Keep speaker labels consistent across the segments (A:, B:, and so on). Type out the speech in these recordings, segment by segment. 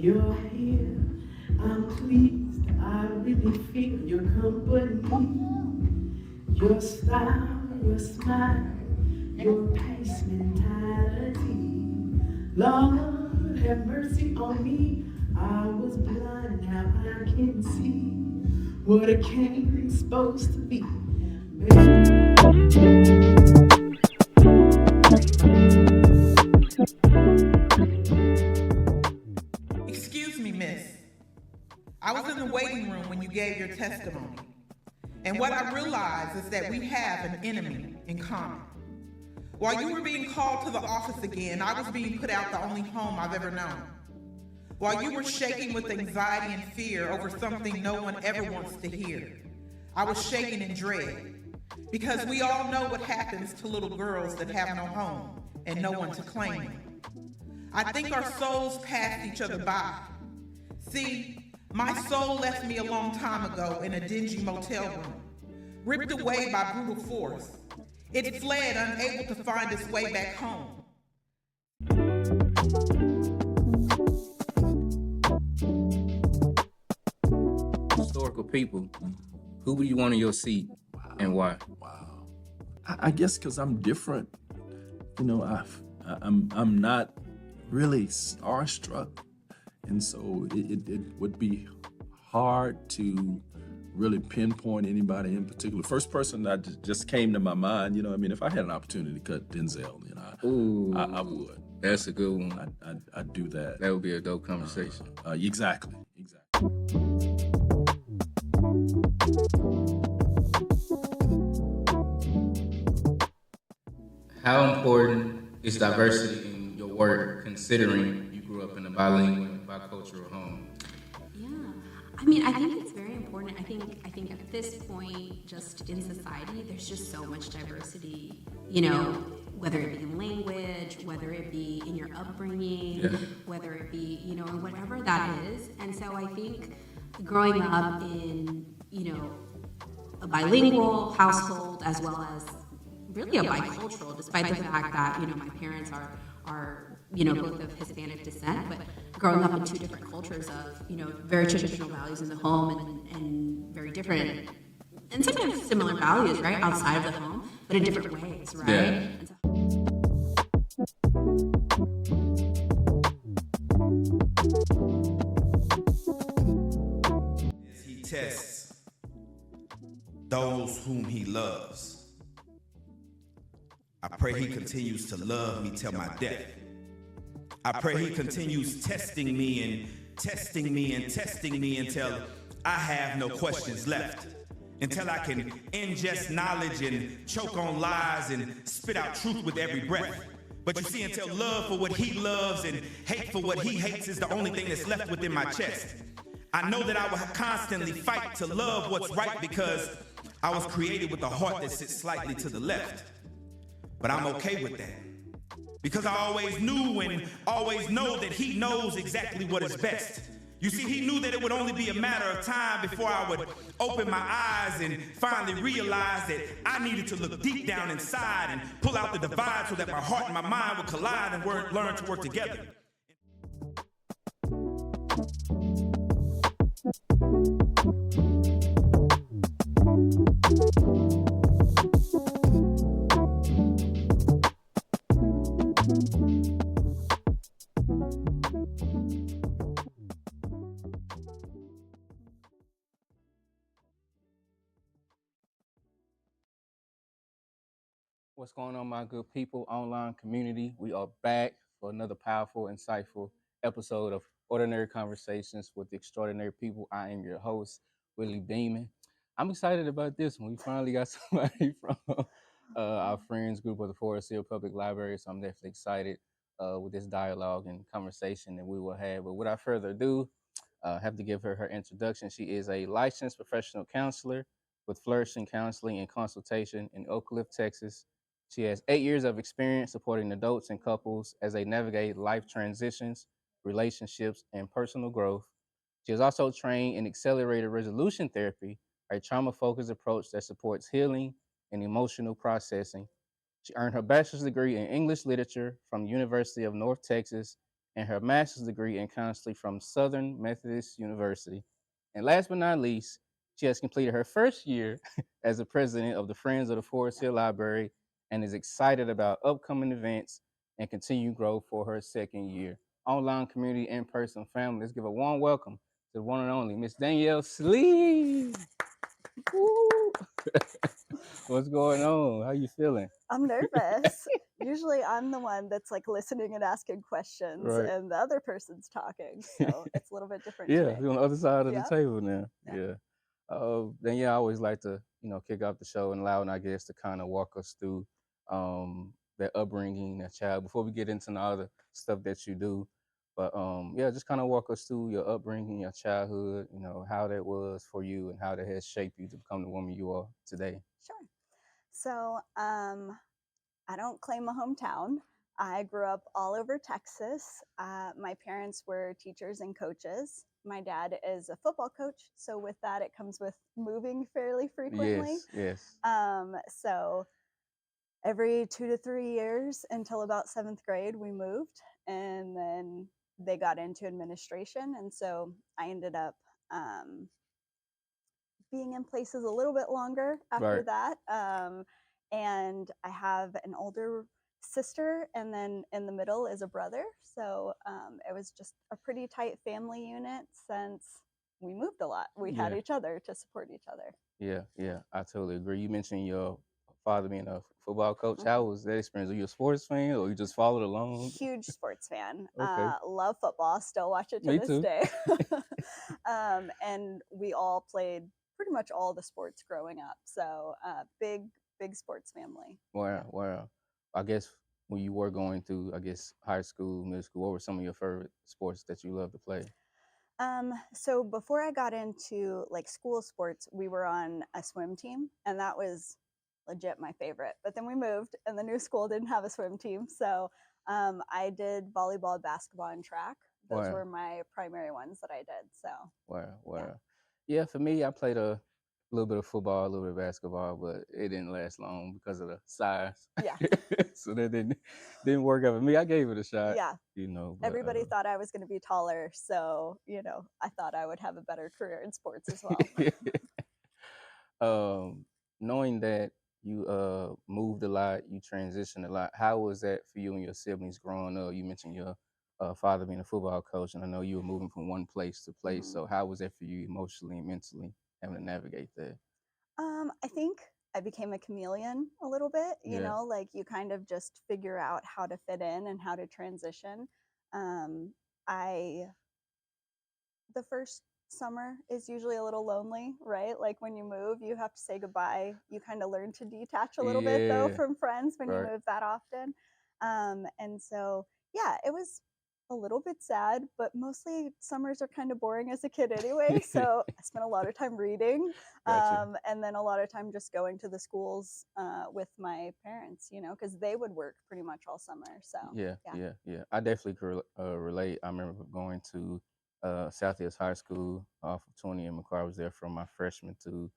A: You're here, I'm pleased, I really feel your company. Your style, your smile, your pace mentality. Lord, have mercy on me. I was blind, now I can see what a king's supposed to be.
B: Excuse me, miss. I was in the waiting room when you gave your testimony. And what I realized is that we have an enemy in common. While you were being called to the office again, I was being put out the only home I've ever known. While you were shaking with anxiety and fear over something no one ever wants to hear, I was shaking in dread. Because we all know what happens to little girls that have no home and no one to claim them. I think our souls passed each other by. See, my soul left me a long time ago in a dingy motel room, ripped away by brutal force. It fled, unable to find its way back home.
C: Historical people, who would you want in your seat and why?
D: Wow. I guess because I'm different. You know, I'm not really starstruck. And so it would be hard to really pinpoint anybody in particular. First person that just came to my mind, you know, I mean, if I had an opportunity to cut Denzel, you know, I would.
C: That's a good one.
D: I'd do that.
C: That would be a dope conversation.
D: Exactly.
C: How important is diversity in your work, considering you grew up in a bilingual, bicultural home?
E: Yeah, I mean, I think it's very important. I think at this point, just in society, there's just so much diversity. You know, whether it be in language, whether it be in your upbringing, whether it be, you know, in whatever that is. And so I think growing up in, you know, a bilingual household as well as really a bicultural, despite the fact that, you know, my parents are you know, both of Hispanic descent, but growing up in two different cultures of, you know, very traditional values in the home and very different, and sometimes similar values, right, outside of the home, but in different ways, right?
C: Yeah.
F: He tests those whom he loves. I pray he continues to love me till my death. I pray he continues testing me and testing me and testing me until I have no questions left. Until I can ingest knowledge and choke on lies and spit out truth with every breath. But you see, until love for what he loves and hate for what he hates is the only thing that's left within my chest. I know that I will constantly fight to love what's right because I was created with a heart that sits slightly to the left. But I'm okay with that. Because I always knew and always know that he knows exactly what is best. You see, he knew that it would only be a matter of time before I would open my eyes and finally realize that I needed to look deep down inside and pull out the divide so that my heart and my mind would collide and learn to work together.
C: What's going on, my good people, online community? We are back for another powerful, insightful episode of Ordinary Conversations with Extraordinary People. I am your host, Willie Beeman. I'm excited about this one. We finally got somebody from our friends group of the Forest Hill Public Library, so I'm definitely excited with this dialogue and conversation that we will have. But without further ado, I have to give her introduction. She is a licensed professional counselor with Flourishing Counseling and Consultation in Oak Cliff, Texas. She has 8 years of experience supporting adults and couples as they navigate life transitions, relationships, and personal growth. She is also trained in accelerated resolution therapy, a trauma-focused approach that supports healing and emotional processing. She earned her bachelor's degree in English literature from the University of North Texas and her master's degree in counseling from Southern Methodist University. And last but not least, she has completed her first year as the president of the Friends of the Forest Hill Library and is excited about upcoming events and continued growth for her second year. Online community, in-person family. Let's give a warm welcome to the one and only Miss Danielle Slee. Woo. What's going on? How you feeling?
G: I'm nervous. Usually I'm the one that's like listening and asking questions,
C: Right.
G: and the other person's talking. So it's a little bit different
C: Yeah,
G: today.
C: you're on the other side of
G: Yeah.
C: the table now.
G: Yeah.
C: Then I always like to, kick off the show and allow our guests to kind of walk us through their upbringing, their child, before we get into the other stuff that you do. But just kind of walk us through your upbringing, your childhood, how that was for you and how that has shaped you to become the woman you are today.
G: Sure. So I don't claim a hometown. I grew up all over Texas. My parents were teachers and coaches. My dad is a football coach, so with that, it comes with moving fairly frequently.
C: Yes.
G: So every 2 to 3 years until about 7th grade, we moved, and then they got into administration, and so I ended up being in places a little bit longer after
C: Right.
G: that. And I have an older sister, and then in the middle is a brother. So it was just a pretty tight family unit since we moved a lot. We had
C: Yeah.
G: each other to support each other.
C: Yeah, I totally agree. You mentioned your father being a football coach. How was that experience? Were you a sports fan or you just followed along?
G: Huge sports fan.
C: Okay.
G: Love football. Still watch it to
C: Me
G: this
C: too.
G: day. And we all played pretty much all the sports growing up. So big sports family.
C: Wow. I guess when you were going through, high school, middle school, what were some of your favorite sports that you loved to play?
G: So before I got into like school sports, we were on a swim team, and that was legit my favorite. But then we moved, and the new school didn't have a swim team, so I did volleyball, basketball, and track. Those
C: Wow.
G: were my primary ones that I did. So
C: Wow. Yeah, for me, I played a little bit of football, a little bit of basketball, but it didn't last long because of the size.
G: yeah,
C: So that didn't work out for me. I gave it a shot.
G: yeah.
C: But,
G: Everybody thought I was going to be taller, so I thought I would have a better career in sports as well.
C: Knowing that you moved a lot, you transitioned a lot, how was that for you and your siblings growing up? You mentioned your father being a football coach, and I know you were moving from one place to place.
G: Mhm.
C: So how was that for you emotionally and mentally, having to navigate that?
G: I think I became a chameleon a little bit,
C: Yeah.
G: like you kind of just figure out how to fit in and how to transition. I The first summer is usually a little lonely, right? Like when you move, you have to say goodbye. You kind of learn to detach a little bit though
C: Yeah.
G: from friends when you
C: Right.
G: move that often. And so, yeah, it was a little bit sad, but mostly summers are kind of boring as a kid anyway. So I spent a lot of time reading,
C: Gotcha.
G: and then a lot of time just going to the schools with my parents, because they would work pretty much all summer. So
C: Yeah. I definitely could relate. I remember going to Southeast High School off of 20 and McCarr. I was there from my freshman to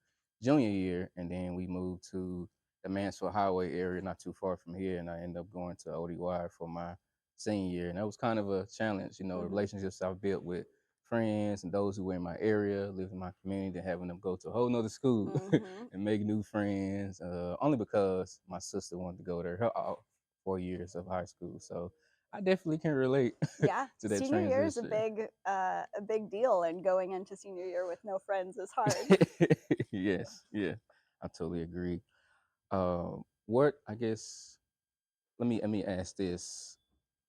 C: junior year, and then we moved to the Mansfield Highway area, not too far from here, and I ended up going to ODY for my senior year, and that was kind of a challenge. The
G: Mhm.
C: relationships I've built with friends and those who were in my area, live in my community, and having them go to a whole nother school
G: Mhm.
C: and make new friends, only because my sister wanted to go there her all 4 years of high school. So I definitely can relate
G: Yeah,
C: to that
G: senior year is
C: transition.
G: a big deal, and going into senior year with no friends is hard.
C: Yes, yeah, I totally agree. What I guess let me ask this.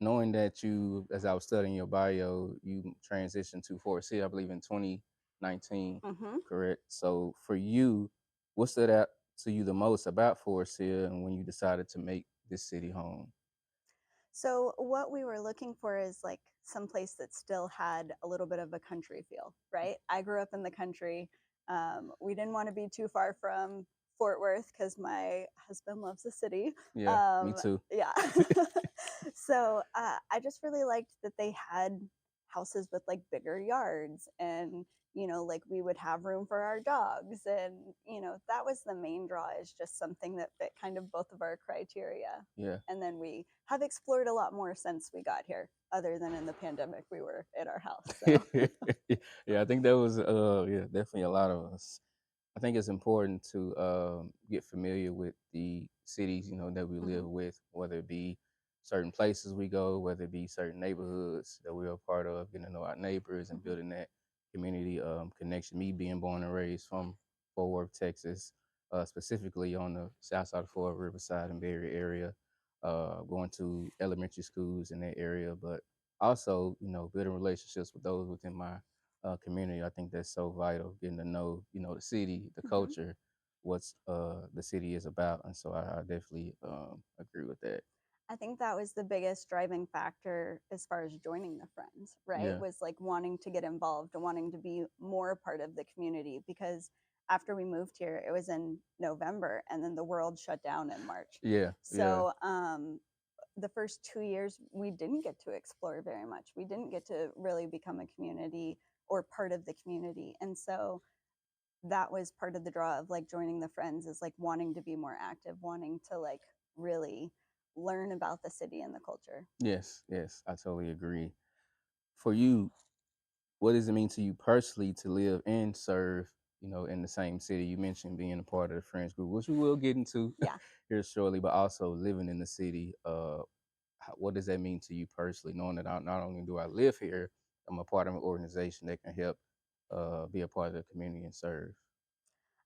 C: Knowing that you, as I was studying your bio, you transitioned to Forest Hill, I believe in 2019,
G: Hmm.
C: correct? So for you, what stood out to you the most about Forest Hill and when you decided to make this city home?
G: So what we were looking for is like some place that still had a little bit of a country feel, right? I grew up in the country. We didn't want to be too far from Fort Worth because my husband loves the city.
C: Yeah, me too.
G: Yeah. So I just really liked that they had houses with like bigger yards, and like we would have room for our dogs, and that was the main draw, is just something that fit kind of both of our criteria.
C: Yeah.
G: And then we have explored a lot more since we got here, other than in the pandemic we were at our house. So
C: Yeah, I think that was yeah, definitely a lot of us. I think it's important to get familiar with the cities, that we live with, whether it be certain places we go, whether it be certain neighborhoods that we're a part of, getting to know our neighbors and building that community connection. Me being born and raised from Fort Worth, Texas, specifically on the south side of Fort Worth, Riverside and Bay Area area, going to elementary schools in that area, but also, building relationships with those within my community. I think that's so vital, getting to know, the city, the culture, what's the city is about. And so I definitely agree with that.
G: I think that was the biggest driving factor as far as joining the Friends, right?
C: Yeah.
G: Was like wanting to get involved and wanting to be more a part of the community, because after we moved here, it was in November, and then the world shut down in March.
C: Yeah.
G: So the first 2 years, we didn't get to explore very much. We didn't get to really become a community or part of the community. And so that was part of the draw of like joining the Friends, is like wanting to be more active, wanting to like really learn about the city and the culture.
C: Yes, I totally agree. For you, what does it mean to you personally to live and serve, in the same city? You mentioned being a part of the Friends group, which we will get into
G: Yeah.
C: here shortly, but also living in the city. What does that mean to you personally, knowing that not only do I live here, I'm a part of an organization that can help be a part of the community and serve?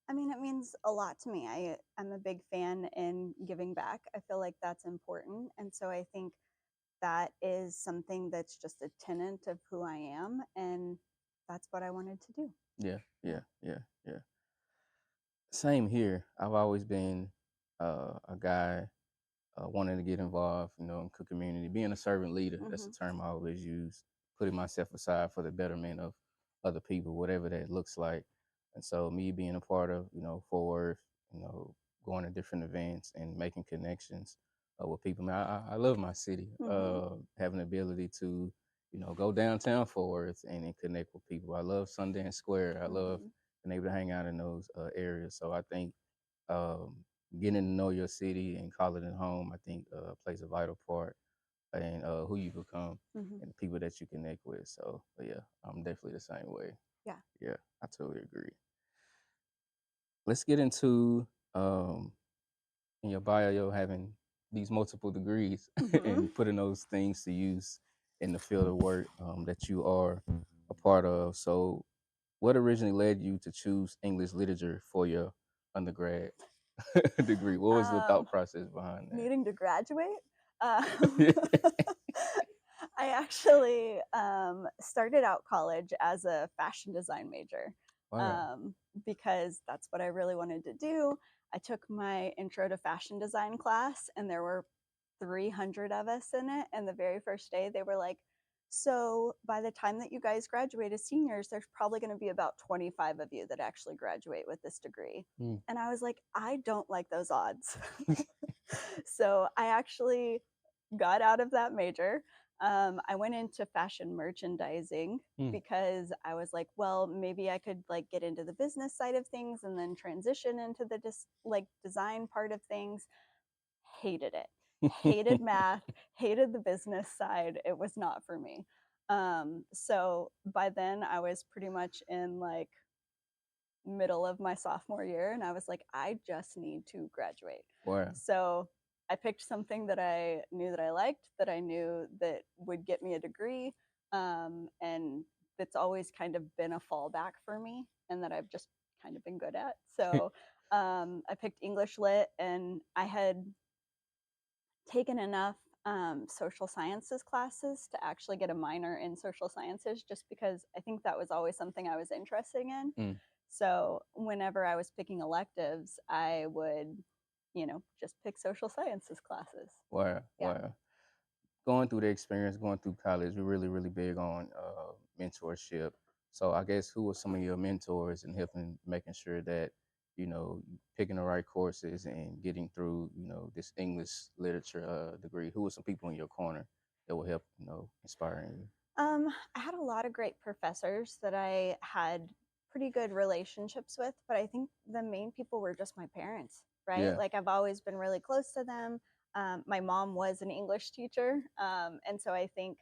G: I mean, it means a lot to me. I'm a big fan in giving back. I feel like that's important. And so I think that is something that's just a tenet of who I am. And that's what I wanted to do.
C: Yeah. Same here. I've always been a guy wanting to get involved, in the community, being a servant leader. That's the term I always use, putting myself aside for the betterment of other people, whatever that looks like. And so me being a part of, Fort Worth, going to different events and making connections with people. Man, I love my city. Having the ability to, go downtown Fort Worth and connect with people. I love Sundance Square. I love being able to hang out in those areas. So I think um, getting to know your city and calling it home, I think plays a vital part in who you become and the people that you connect with. So, but yeah, I'm definitely the same way.
G: Yeah.
C: Yeah, I totally agree. Let's get into in your bio having these multiple degrees and putting those things to use in the field of work that you are a part of. So, what originally led you to choose English literature for your undergrad degree? What was the thought process behind that?
G: Needing to graduate. I actually started out college as a fashion design major.
C: Wow.
G: Because that's what I really wanted to do. I took my intro to fashion design class, and there were 300 of us in it. And the very first day, they were like, so by the time that you guys graduate as seniors, there's probably going to be about 25 of you that actually graduate with this degree. And I was like, I don't like those odds. So I actually got out of that major. I went into fashion merchandising because I was like, well, maybe I could like get into the business side of things and then transition into the design part of things. Hated it. Hated math, hated the business side. It was not for me. So by then I was pretty much in like middle of my sophomore year, and I was like, I just need to graduate.
C: Wow.
G: So I picked something that I knew that I liked, that I knew that would get me a degree, and that's always kind of been a fallback for me, and that I've just kind of been good at. So I picked English Lit, and I had taken enough social sciences classes to actually get a minor in social sciences, just because I think that was always something I was interested in. So whenever I was picking electives, I would, just pick social sciences classes.
C: Wow.
G: Yeah.
C: Wow. Going through the experience, going through college, we're really, really big on mentorship. So I guess who were some of your mentors in helping making sure that, picking the right courses and getting through, this English literature degree? Who were some people in your corner that will help, inspiring you?
G: I had a lot of great professors that I had pretty good relationships with, but I think the main people were just my parents, right?
C: Yeah.
G: Like I've always been really close to them. My mom was an English teacher, and so I think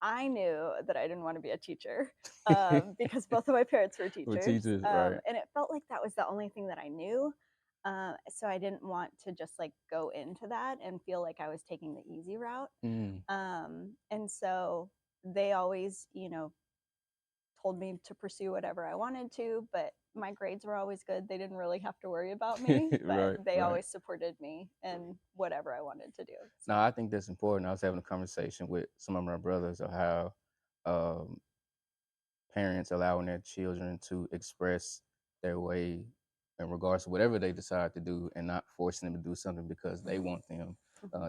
G: I knew that I didn't want to be a teacher because both of my parents were
C: With
G: teachers,
C: teachers, right?
G: and it felt like that was the only thing that I knew. So I didn't want to just like go into that and feel like I was taking the easy route.
C: Mm.
G: And so they always, told me to pursue whatever I wanted to, but my grades were always good. They didn't really have to worry about me, but
C: Right,
G: they
C: right.
G: always supported me in whatever I wanted to do.
C: No, I think that's important. I was having a conversation with some of my brothers of how um, parents allowing their children to express their way in regards to whatever they decide to do and not forcing them to do something because they want them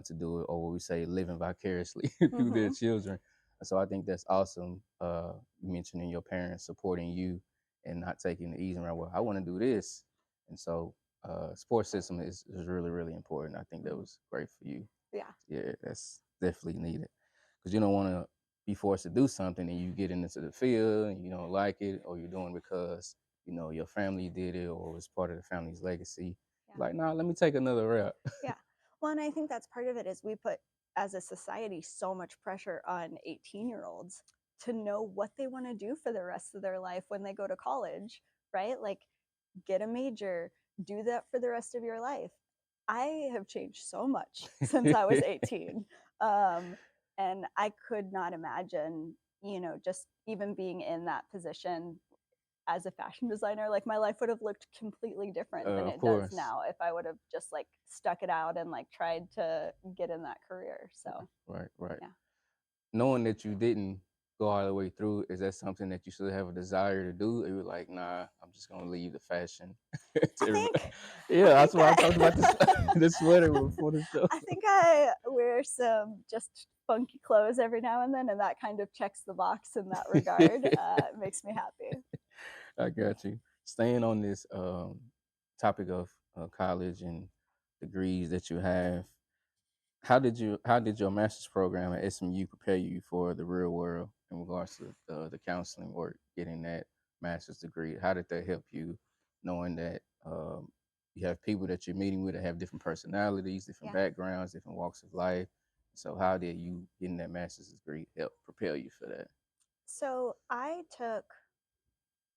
C: to do it, or what we say, living vicariously through their
G: Mm-hmm.
C: children. And so I think that's awesome. You mentioning your parents supporting you and not taking the easy route. Well, I want to do this. And so support system is really, really important. I think that was great for you.
G: Yeah.
C: Yeah, that's definitely needed because you don't want to be forced to do something and you get into the field and you don't like it, or you're doing because your family did it or was part of the family's legacy.
G: Yeah.
C: Like, nah, let me take another route.
G: Yeah. Well, and I think that's part of it is we put as a society so much pressure on 18-year-olds to know what they want to do for the rest of their life when they go to college, right? Like get a major, do that for the rest of your life. I have changed so much since I was 18. And I could not imagine, just even being in that position as a fashion designer. Like my life would have looked completely different than
C: Of
G: it does
C: course.
G: now if I would have just like stuck it out and like tried to get in that career. So,
C: Right.
G: yeah.
C: Knowing that you didn't go all the way through, is that something that you still have a desire to do? Or you're like, nah, I'm just gonna leave the fashion to
G: I
C: everybody.
G: think
C: Yeah,
G: I
C: that's
G: think
C: why I talked about
G: I
C: the sweater before the show.
G: I think I wear some just funky clothes every now and then, and that kind of checks the box in that regard. It makes me happy.
C: I got you. Staying on this topic of college and degrees that you have, how did your master's program at SMU prepare you for the real world in regards to the counseling work, getting that master's degree? How did that help you, knowing that you have people that you're meeting with that have different personalities, different
G: Yeah.
C: backgrounds, different walks of life? So how did you getting that master's degree help prepare you for that?
G: So I took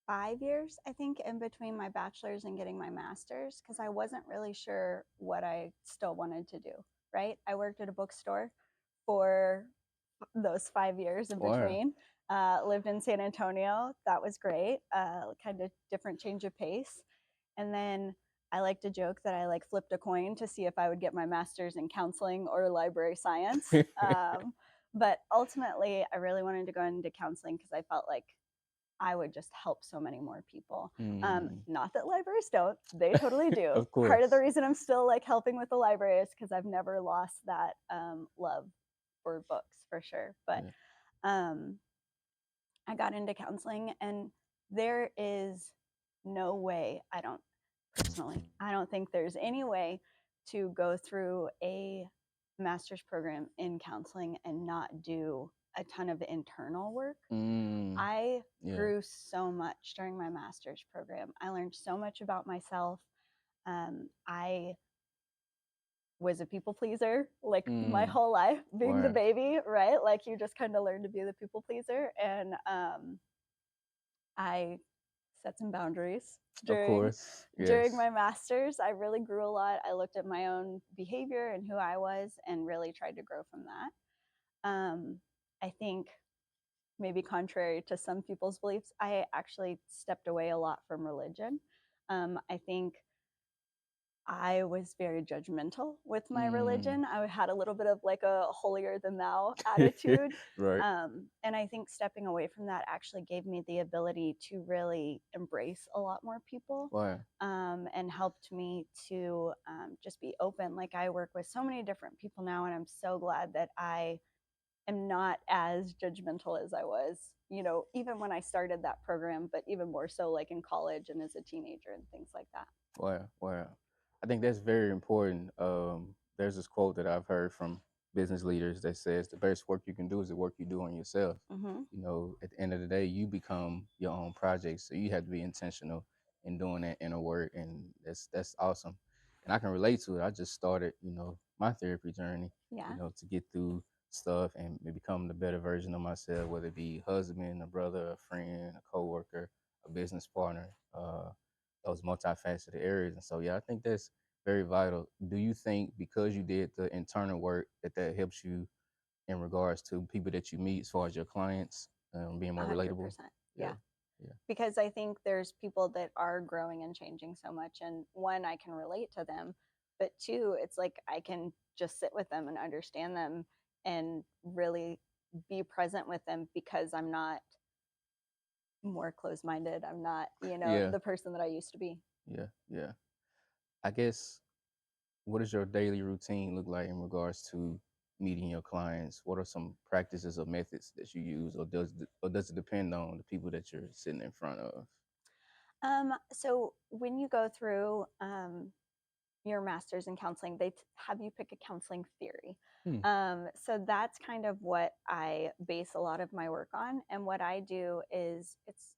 G: 5 years, I think, in between my bachelor's and getting my master's because I wasn't really sure what I still wanted to do. Right. I worked at a bookstore for those 5 years in
C: Wow.
G: between. Lived in San Antonio. That was great. Kind of different change of pace. And then I like to joke that I like flipped a coin to see if I would get my master's in counseling or library science. But ultimately, I really wanted to go into counseling because I felt like I would just help so many more people.
C: Mm,
G: Not that libraries don't, they totally do.
C: of
G: Part of the
C: course.
G: reason I'm still like helping with the library is because I've never lost that love for books for sure. But
C: Yeah.
G: um, I got into counseling, and there is no way, I don't think there's any way to go through a master's program in counseling and not do a ton of internal work.
C: Mm,
G: I
C: yeah.
G: grew so much during my master's program. I learned so much about myself. I was a people pleaser like my
C: Mm,
G: whole life, being the
C: wow.
G: baby, right? Like you just kind of learn to be the people pleaser. And I set some boundaries
C: Of course.
G: during
C: Yes.
G: my masters. I really grew a lot. I looked at my own behavior and who I was and really tried to grow from that. I think maybe contrary to some people's beliefs, I actually stepped away a lot from religion. I think I was very judgmental with my
C: Mm.
G: religion. I had a little bit of like a holier than thou attitude.
C: Right.
G: And I think stepping away from that actually gave me the ability to really embrace a lot more people,
C: Wow.
G: and helped me to just be open. Like I work with so many different people now, and I'm so glad that I am not as judgmental as I was, even when I started that program, but even more so like in college and as a teenager and things like that.
C: Wow. Wow. I think that's very important. There's this quote that I've heard from business leaders that says the best work you can do is the work you do on yourself.
G: Mm-hmm.
C: You know, at the end of the day, you become your own project, so you have to be intentional in doing that inner work, and that's awesome. And I can relate to it. I just started, you know, my therapy journey,
G: Yeah.
C: you know, to get through stuff and become the better version of myself, whether it be a husband, a brother, a friend, a coworker, a business partner, those multifaceted areas. And so, yeah, I think that's very vital. Do you think because you did the internal work that helps you in regards to people that you meet as far as your clients, being more
G: 100%.
C: relatable?
G: Yeah.
C: Yeah.
G: Because I think there's people that are growing and changing so much. And one, I can relate to them. But two, it's like I can just sit with them and understand them and really be present with them because I'm not more closed minded. I'm not,
C: Yeah.
G: the person that I used to be.
C: Yeah. Yeah. I guess, what does your daily routine look like in regards to meeting your clients? What are some practices or methods that you use, or does it depend on the people that you're sitting in front of?
G: So when you go through your master's in counseling, they have you pick a counseling theory.
C: Hmm.
G: So that's kind of what I base a lot of my work on. And what I do is it's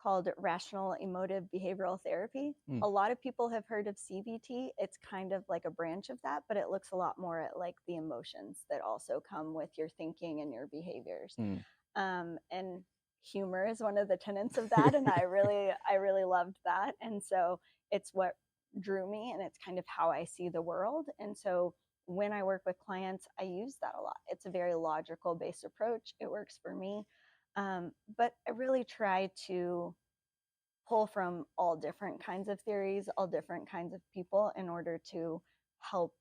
G: called rational emotive behavioral therapy.
C: Hmm.
G: A lot of people have heard of CBT. It's kind of like a branch of that, but it looks a lot more at like the emotions that also come with your thinking and your behaviors.
C: Hmm.
G: And humor is one of the tenets of that, and I really loved that. And so it's what drew me, and it's kind of how I see the world. And so when I work with clients, I use that a lot. It's a very logical based approach. It works for me. But I really try to pull from all different kinds of theories, all different kinds of people in order to help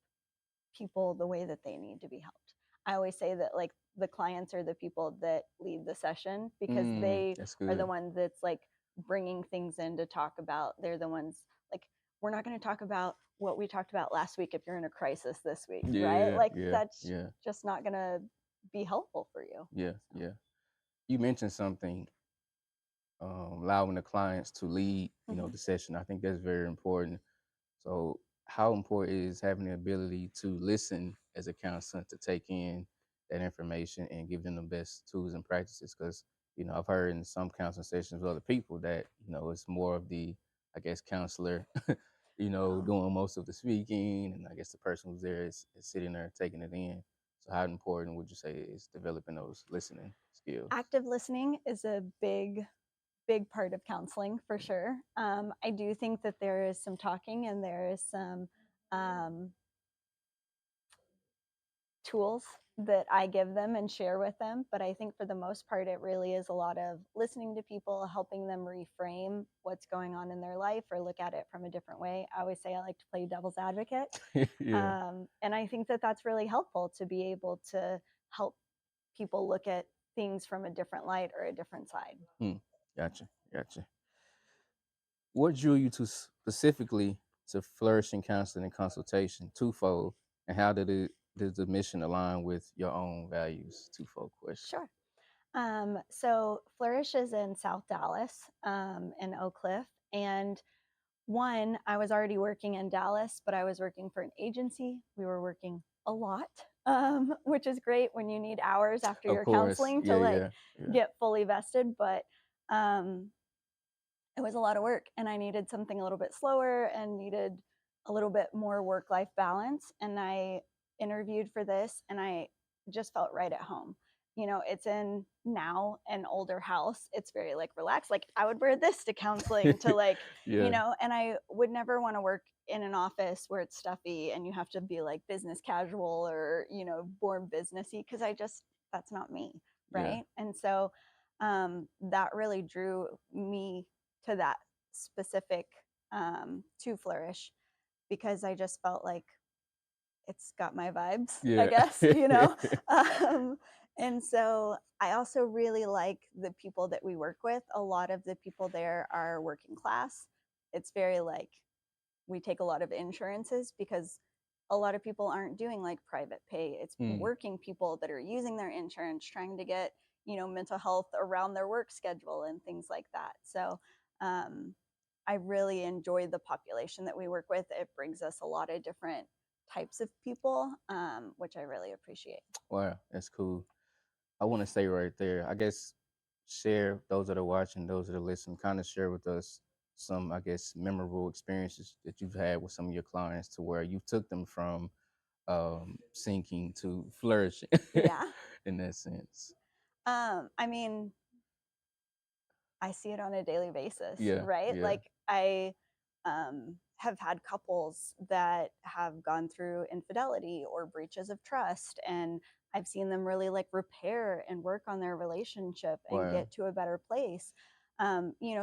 G: people the way that they need to be helped. I always say that like the clients are the people that lead the session because they
C: That's
G: are the
C: good.
G: ones that's like bringing things in to talk about. They're the ones like, we're not going to talk about what we talked about last week if you're in a crisis this week, right?
C: Yeah.
G: Like
C: Yeah.
G: that's
C: Yeah.
G: just not going to be helpful for you.
C: Yeah. Yeah. You mentioned something, allowing the clients to lead, you know,
G: Mhm.
C: the session. I think that's very important. So, how important is having the ability to listen as a counselor, to take in that information and give them the best tools and practices? Because, you know, I've heard in some counseling sessions with other people that, you know, it's more of the, I guess, counselor, you know,
G: Oh.
C: doing most of the speaking, and I guess the person who's there is sitting there taking it in. So, how important would you say is developing those listening skills?
G: Active listening is a big part of counseling for sure. I do think that there is some talking and there is some um, tools that I give them and share with them. But I think for the most part, it really is a lot of listening to people, helping them reframe what's going on in their life or look at it from a different way. I always say I like to play devil's advocate.
C: Yeah.
G: And I think that that's really helpful to be able to help people look at things from a different light or a different side.
C: Gotcha. Gotcha. What drew you to specifically to flourish in counseling and consultation? Twofold. And how did the mission align with your own values? Twofold question.
G: Sure. So Flourish is in South Dallas, in Oak Cliff. And one, I was already working in Dallas, but I was working for an agency. We were working a lot, which is great when you need hours after
C: Of
G: your
C: course.
G: counseling to
C: Yeah,
G: like
C: yeah, yeah.
G: get fully vested. But um, it was a lot of work, and I needed something a little bit slower and needed a little bit more work-life balance. And I interviewed for this, and I just felt right at home. It's in now an older house. It's very like relaxed. Like I would wear this to counseling to like,
C: Yeah.
G: and I would never want to work in an office where it's stuffy and you have to be like business casual or, born businessy, because that's not me.
C: Yeah.
G: Right. And so that really drew me to that specific to Flourish, because I just felt like it's got my vibes, I
C: Yeah.
G: guess, and so I also really like the people that we work with. A lot of the people there are working class. It's very like, we take a lot of insurances because a lot of people aren't doing like private pay. It's working people that are using their insurance, trying to get, mental health around their work schedule and things like that. So I really enjoy the population that we work with. It brings us a lot of different types of people, which I really appreciate.
C: Wow, that's cool. I want to stay right there. I guess share, those that are watching, those that are listening, kind of share with us some, I guess, memorable experiences that you've had with some of your clients to where you took them from sinking to flourishing
G: Yeah.
C: in that sense.
G: I mean, I see it on a daily basis,
C: Yeah,
G: right?
C: yeah,
G: Like I have had couples that have gone through infidelity or breaches of trust, and I've seen them really like repair and work on their relationship and
C: wow,
G: get to a better place.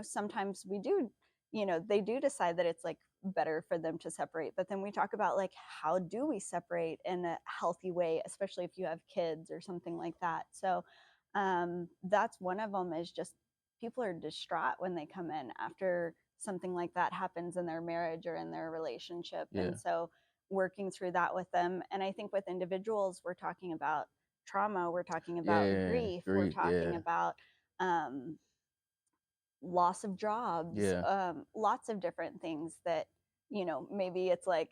G: Sometimes we do, they do decide that it's like better for them to separate, but then we talk about like how do we separate in a healthy way, especially if you have kids or something like that. So that's one of them, is just people are distraught when they come in after something like that happens in their marriage or in their relationship.
C: yeah,
G: And so working through that with them. And I think with individuals, we're talking about trauma, we're talking about
C: yeah,
G: grief, we're
C: great,
G: talking
C: yeah,
G: about um, loss of jobs,
C: yeah,
G: lots of different things that, maybe it's like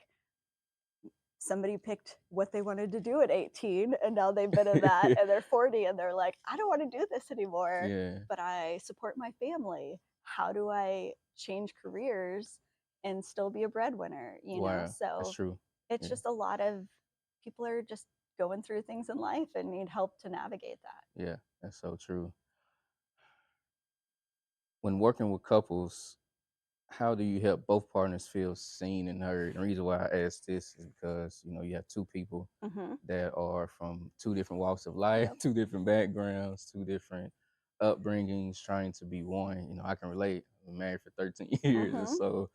G: somebody picked what they wanted to do at 18 and now they've been in that and they're 40 and they're like, I don't want to do this anymore,
C: yeah,
G: but I support my family. How do I change careers and still be a breadwinner?
C: wow, that's
G: So
C: true.
G: it's
C: Yeah,
G: just a lot of people are just going through things in life and need help to navigate that.
C: yeah, that's so true. When working with couples, how do you help both partners feel seen and heard? And the reason why I ask this is because you have two people
G: Mm-hmm.
C: that are from two different walks of life,
G: Yep.
C: two different backgrounds, two different upbringings, trying to be one. I can relate. I'm married for 13 years, and
G: Mm-hmm.
C: so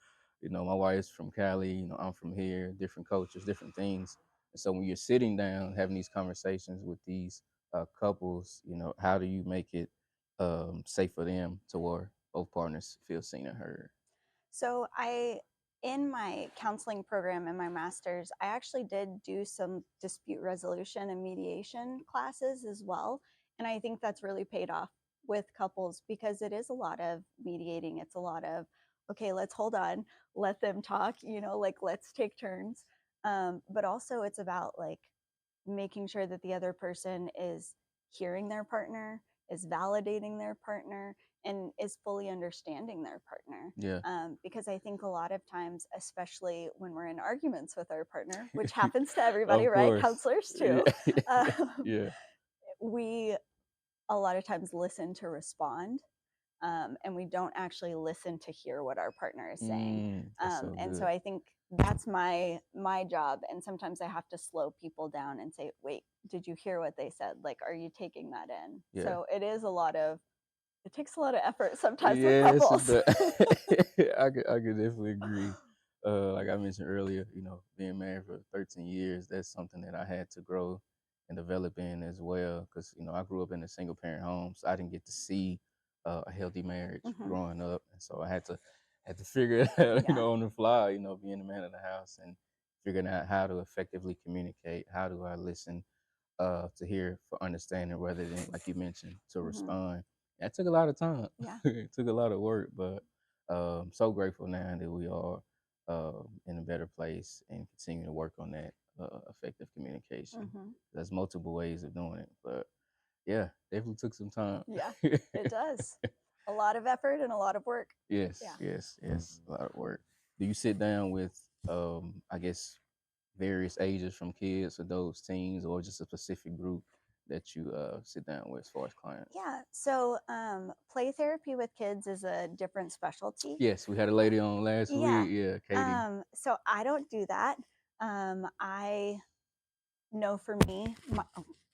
C: my wife's from Cali. I'm from here. Different cultures, different things. And so when you're sitting down having these conversations with these couples, how do you make it safe for them to where both partners feel seen and heard?
G: So in my counseling program in my master's, I actually did do some dispute resolution and mediation classes as well. And I think that's really paid off with couples because it is a lot of mediating. It's a lot of, okay, let's hold on, let them talk, like let's take turns. But also it's about like making sure that the other person is hearing their partner, is validating their partner, and is fully understanding their partner.
C: Yeah.
G: Because I think a lot of times, especially when we're in arguments with our partner, which happens to everybody,
C: Of
G: right?
C: course.
G: Counselors too.
C: Yeah.
G: Um,
C: Yeah.
G: we a lot of times listen to respond, and we don't actually listen to hear what our partner is saying.
C: That's so
G: And so
C: good.
G: I think that's my job. And sometimes I have to slow people down and say, wait, did you hear what they said? Like, are you taking that in?
C: Yeah.
G: So it takes a lot of effort sometimes with
C: Yes, it
G: couples.
C: does. I could definitely agree. Like I mentioned earlier, being married for 13 years, that's something that I had to grow and develop in as well. Because I grew up in a single parent home, so I didn't get to see a healthy marriage
G: Mhm.
C: growing up, and so I had to figure it out,
G: Yeah.
C: on the fly. Being the man of the house and figuring out how to effectively communicate. How do I listen to hear for understanding rather than, like you mentioned, to
G: Mhm.
C: respond. That took a lot of time.
G: Yeah.
C: It took a lot of work, but so grateful now that we are in a better place and continue to work on that effective communication.
G: Mhm.
C: There's multiple ways of doing it, but yeah, definitely took some time.
G: Yeah. It does. A lot of effort and a lot of work.
C: Yes,
G: Yeah.
C: yes, yes, a lot of work. Do you sit down with, I guess, various ages from kids, adults, teens, or just a specific group that you sit down with as far as clients?
G: Yeah. So play therapy with kids is a different specialty.
C: Yes, we had a lady on last
G: Yeah.
C: week. Yeah, Katie.
G: So I don't do that. I know for me,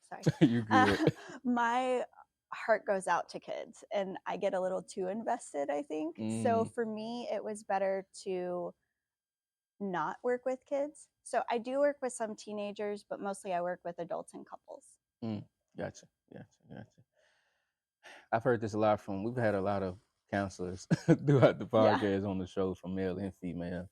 G: sorry,
C: You good?
G: my heart goes out to kids and I get a little too invested, I think. So
C: Mm,
G: for me, it was better to not work with kids. So I do work with some teenagers, but mostly I work with adults and couples.
C: mm, gotcha, gotcha, gotcha. I've heard this a lot from. We've had a lot of counselors throughout the
G: Yeah.
C: podcast on the show, from male and female,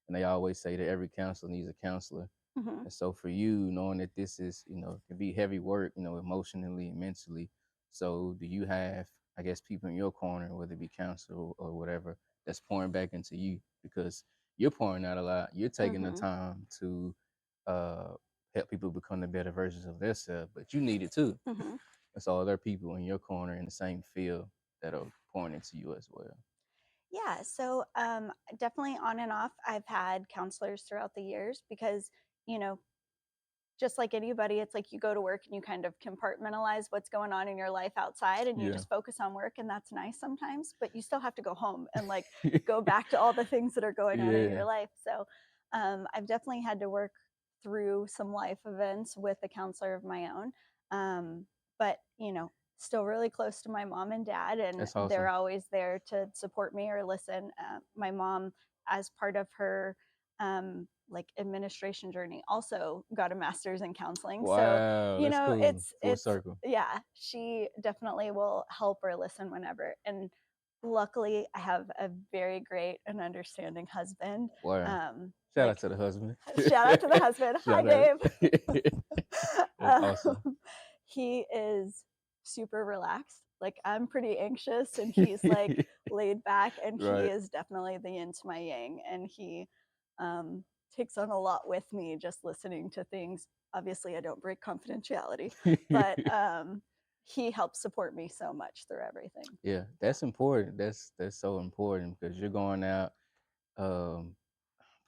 C: and they always say that every counselor needs a counselor.
G: Hmm.
C: And so for you, knowing that this is, can be heavy work, emotionally and mentally. So do you have, I guess, people in your corner, whether it be counselor or whatever, that's pouring back into you because you're pouring out a lot. You're taking the
G: Hmm.
C: time to help people become the better versions of themselves, but you need it too.
G: Mhm.
C: And so other people in your corner in the same field that are pouring into you as well.
G: Yeah, so definitely on and off, I've had counselors throughout the years because, you know, just like anybody, it's like you go to work and you kind of compartmentalize what's going on in your life outside and you
C: Yeah.
G: just focus on work, and that's nice sometimes, but you still have to go home and like go back to all the things that are going on in
C: Yeah.
G: your life. So I've definitely had to work through some life events with a counselor of my own. But, you know, still really close to my mom and dad, and
C: That's
G: they're
C: awesome.
G: always there to support me or listen. My mom, as part of her like administration journey, also got a master's in counseling. So,
C: Wow,
G: you
C: that's
G: know,
C: cool.
G: it's
C: Full circle.
G: yeah, she definitely will help or listen whenever. And luckily, I have a very great and understanding husband.
C: Wow. Shout out
G: Like
C: to the husband.
G: shout out to the husband. Hi,
C: Shout out.
G: babe.
C: That's awesome.
G: He is super relaxed. Like I'm pretty anxious, and he's like laid back, and he
C: Right.
G: is definitely the yin to my yang, and he takes on a lot with me just listening to things. Obviously, I don't break confidentiality, but he helps support me so much through everything.
C: Yeah, that's important. That's so important because you're going out, um,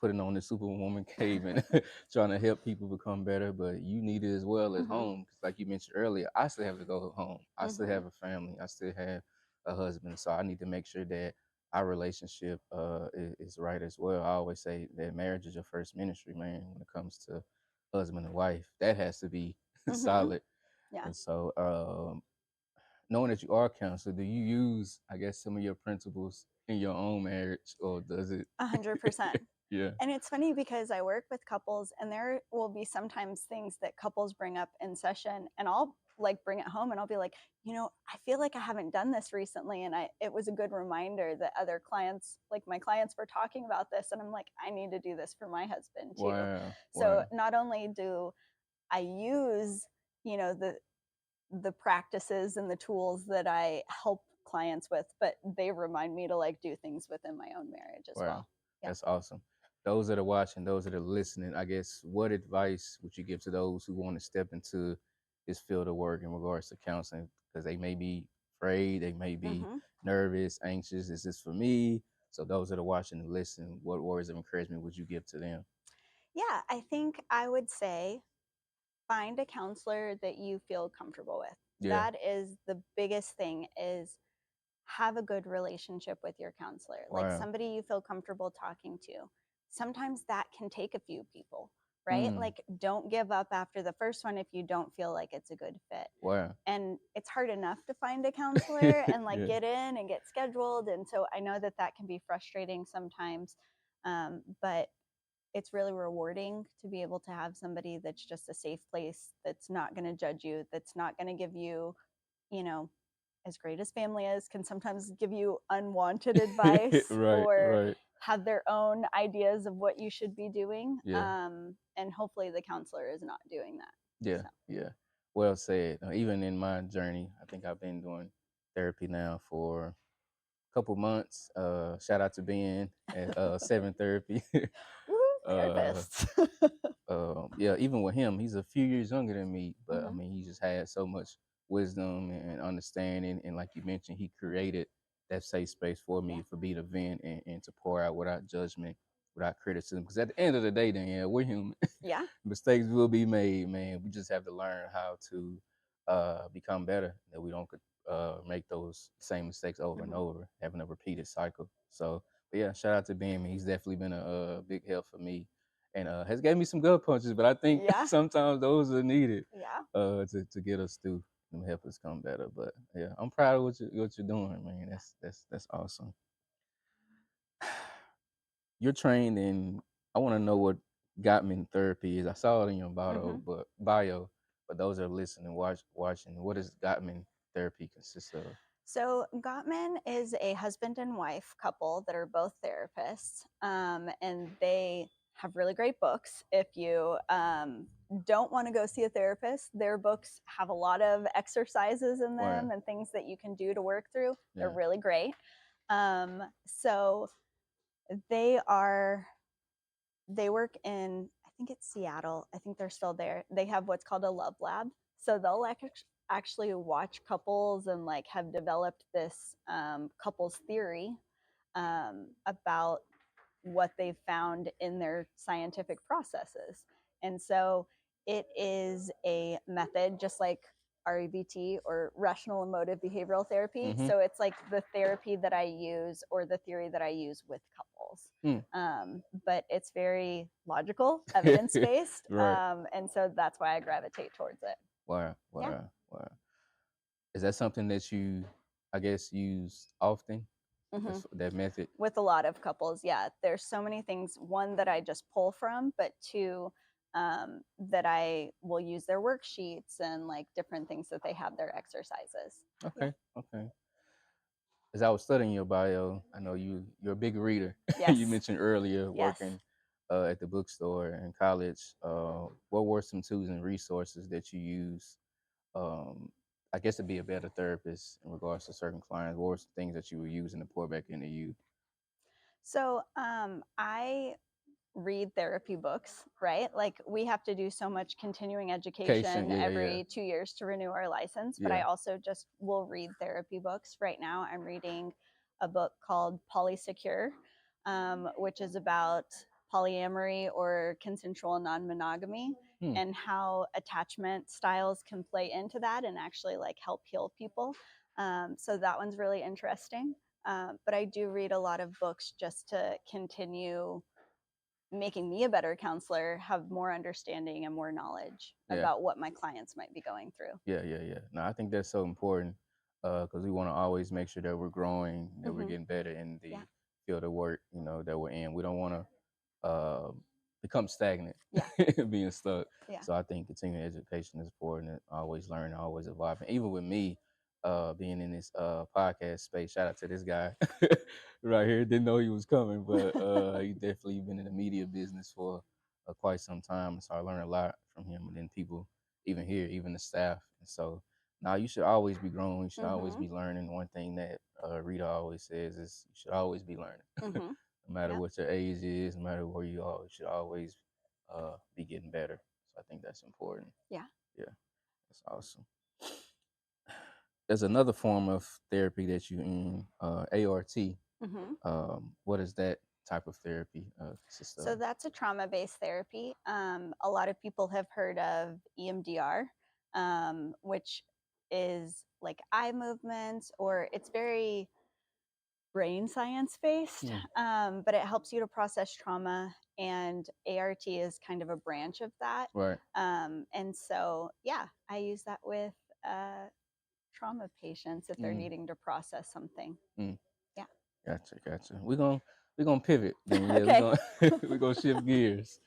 C: putting on the superwoman cape and trying to help people become better, but you need it as well at
G: Mhm.
C: home. Because like you mentioned earlier, I still have to go home. I still
G: Mhm.
C: have a family. I still have a husband. So I need to make sure that our relationship is right as well. I always say that marriage is your first ministry, man, when it comes to husband and wife. That has to be
G: Mhm.
C: solid.
G: Yeah.
C: And so knowing that you are a counselor, do you use, I guess, some of your principles in your own marriage, or does it?
G: 100%.
C: Yeah.
G: And it's funny because I work with couples, and there will be sometimes things that couples bring up in session, and I'll like bring it home and I'll be like, you know, I feel like I haven't done this recently, and it was a good reminder that other clients, like my clients, were talking about this, and I'm like, I need to do this for my husband too.
C: Wow.
G: So
C: Wow.
G: not only do I use, you know, the practices and the tools that I help clients with, but they remind me to like do things within my own marriage as
C: Wow.
G: well. Yeah.
C: That's awesome. Those that are watching, those that are listening, I guess, what advice would you give to those who want to step into this field of work in regards to counseling? Because they may be afraid, they may be
G: Mhm.
C: nervous, anxious. Is this for me? So those that are watching and listening, what words of encouragement would you give to them?
G: Yeah, I think I would say find a counselor that you feel comfortable with.
C: Yeah.
G: That is the biggest thing, is have a good relationship with your counselor. Like
C: Wow.
G: somebody you feel comfortable talking to. Sometimes that can take a few people, right? Like don't give up after the first one if you don't feel like it's a good fit.
C: Wow.
G: And it's hard enough to find a counselor and like
C: Yeah.
G: get in and get scheduled, and so I know that that can be frustrating sometimes, but it's really rewarding to be able to have somebody that's just a safe place, that's not going to judge you, that's not going to give you, you know, as great as family is, can sometimes give you unwanted advice
C: Right.
G: or
C: Right.
G: have their own ideas of what you should be doing.
C: Yeah.
G: And hopefully the counselor is not doing that.
C: Yeah.
G: So.
C: Yeah. Well said. Even in my journey, I think I've been doing therapy now for couple months. Shout out to Ben at Seven Therapy.
G: Woo,
C: uh,
G: therapists.
C: yeah, even with him, he's a few years younger than me, but I
G: Mhm.
C: mean, he just had so much wisdom and understanding. And like you mentioned, he created that safe space for me
G: Yeah.
C: for me to vent and to pour out without judgment, without criticism. Because at the end of the day, Danielle, we're human.
G: Yeah.
C: Mistakes will be made, man. We just have to learn how to become better, that we don't make those same mistakes over and
G: Mhm.
C: over, having a repeated cycle. So, but yeah, shout out to Ben. Man. He's definitely been a big help for me, and has gave me some gut punches. But I think
G: Yeah.
C: sometimes those are needed
G: Yeah.
C: to get us through and help us come better. But yeah, I'm proud of what you're doing, man. That's awesome. You're trained in. I want to know what Gottman therapy is. I saw it in your
G: Mhm.
C: bio, but those that are listening, watching, what does Gottman therapy consist of?
G: So Gottman is a husband and wife couple that are both therapists, and they have really great books. If you don't want to go see a therapist, their books have a lot of exercises in them
C: Wow.
G: and things that you can do to work through. They're
C: Yeah.
G: really great. So they work in, I think it's Seattle. I think they're still there. They have what's called a love lab. So they'll like actually watch couples and like have developed this couples theory about what they've found in their scientific processes. And so it is a method just like REBT or rational emotive behavioral therapy.
C: Mhm.
G: So it's like the therapy that I use or the theory that I use with couples. But it's very logical, evidence based.
C: Right.
G: And so that's why I gravitate towards it.
C: Wow.
G: Yeah.
C: Wow. Wow. Is that something that you, I guess, use often?
G: Mhm.
C: That method?
G: With a lot of couples, yeah. There's so many things, one that I just pull from, but two, that I will use their worksheets and like different things that they have their exercises.
C: Okay. Okay. As I was studying your bio, I know you're a big reader.
G: Yes.
C: You mentioned earlier
G: Yes.
C: working at the bookstore in college. What were some tools and resources that you use? I guess to be a better therapist in regards to certain clients. What were some things that you were using to pour back into you?
G: So I read therapy books, right? Like we have to do so much continuing education
C: Yeah,
G: every 2 years to renew our license, but I
C: yeah.
G: also just will read therapy books. Right now, I'm reading a book called Polysecure, which is about polyamory or consensual non-monogamy
C: Hmm.
G: and how attachment styles can play into that and actually like help heal people. So that one's really interesting. But I do read a lot of books just to continue making me a better counselor, have more understanding and more knowledge
C: Yeah.
G: about what my clients might be going through.
C: Yeah. No, I think that's so important because we want to always make sure that we're growing, that we're
G: Mhm.
C: getting better in the
G: Yeah.
C: field of work, that we're in. We don't want to become stagnant,
G: Yeah.
C: being stuck.
G: Yeah.
C: So I think continuing education is important. And always learning, always evolving. Even with me, being in this podcast space, shout out to this guy right here. Didn't know he was coming, but he definitely been in the media business for quite some time. So I learned a lot from him, and then people even here, even the staff. And so now you should always be growing. You should always be learning. One thing that Rita always says is you should always be learning.
G: Mm-hmm.
C: No matter
G: Yep.
C: what your age is, no matter where you are, you should always be getting better. So I think that's important.
G: Yeah.
C: Yeah, that's awesome. There's another form of therapy that you in, ART.
G: Mm-hmm.
C: What is that type of therapy consist
G: So
C: of?
G: that's a trauma-based therapy. A lot of people have heard of EMDR, which is like eye movements, or it's very brain science based, but it helps you to process trauma. And ART is kind of a branch of that.
C: Right.
G: And so, yeah, I use that with trauma patients if they're needing to process something.
C: Mm.
G: Yeah.
C: Gotcha. We're gonna pivot then. Yeah,
G: Okay.
C: we're gonna shift gears.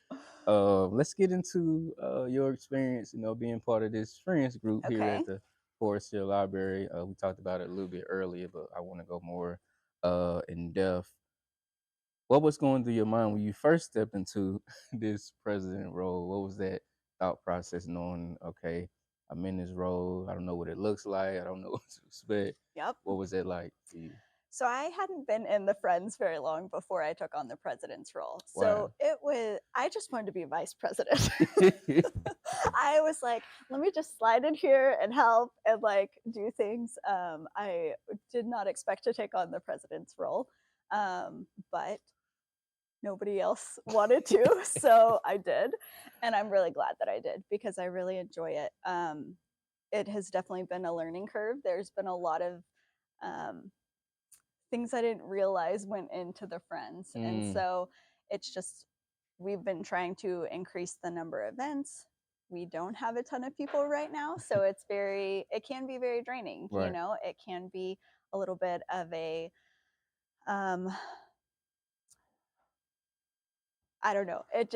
C: Let's get into your experience, being part of this friends group here
G: Okay.
C: at the Forest Hill Library. We talked about it a little bit earlier, but I want to go more in depth. What was going through your mind when you first stepped into this president role? What was that thought process, knowing, okay, I'm in this role, I don't know what it looks like, I don't know what to expect.
G: Yep.
C: What was that like for you?
G: So I hadn't been in the Friends very long before I took on the president's role.
C: Wow.
G: So I just wanted to be vice president. I was like, let me just slide in here and help and like do things. I did not expect to take on the president's role, but nobody else wanted to. So I did. And I'm really glad that I did because I really enjoy it. It has definitely been a learning curve. There's been a lot of things I didn't realize went into the Friends. And so it's just, we've been trying to increase the number of events. We don't have a ton of people right now. So it can be very draining.
C: Right.
G: It can be a little bit of a, I don't know. It